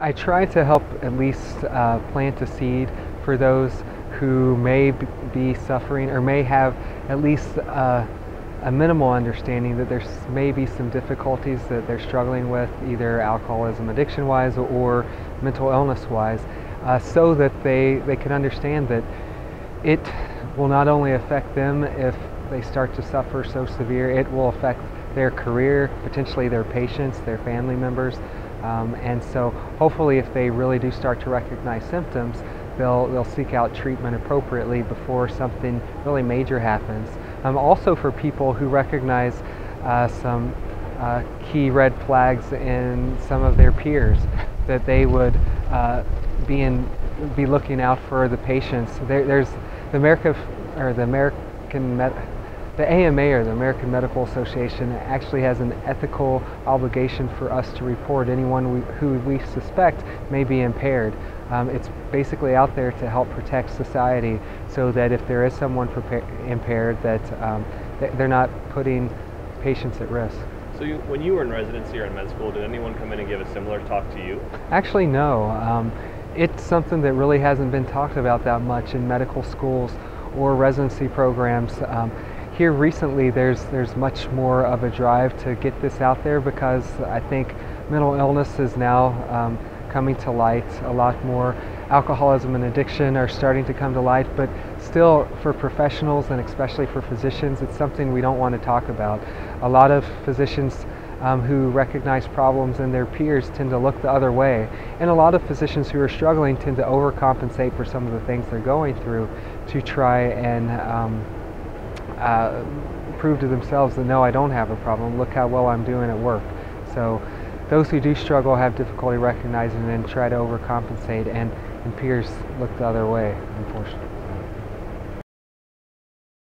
I try to help at least plant a seed for those who may be suffering or may have at least a minimal understanding that there's maybe some difficulties that they're struggling with, either alcoholism addiction wise or mental illness wise, so that they can understand that it will not only affect them if they start to suffer so severe, it will affect their career, potentially their patients, their family members. And so hopefully if they really do start to recognize symptoms, they'll seek out treatment appropriately before something really major happens. Also for people who recognize some key red flags in some of their peers, that they would be looking out for the patients. There's the the AMA, or the American Medical Association, actually has an ethical obligation for us to report anyone who we suspect may be impaired. It's basically out there to help protect society, so that if there is someone impaired, that they're not putting patients at risk. So when you were in residency or in med school, did anyone come in and give a similar talk to you? Actually, no. It's something that really hasn't been talked about that much in medical schools or residency programs. Here recently there's much more of a drive to get this out there, because I think mental illness is now coming to light. A lot more alcoholism and addiction are starting to come to light, but still for professionals and especially for physicians, it's something we don't want to talk about. A lot of physicians who recognize problems in their peers tend to look the other way, and a lot of physicians who are struggling tend to overcompensate for some of the things they're going through to try and prove to themselves that no, I don't have a problem, look how well I'm doing at work. So those who do struggle have difficulty recognizing it and try to overcompensate, and peers look the other way, unfortunately.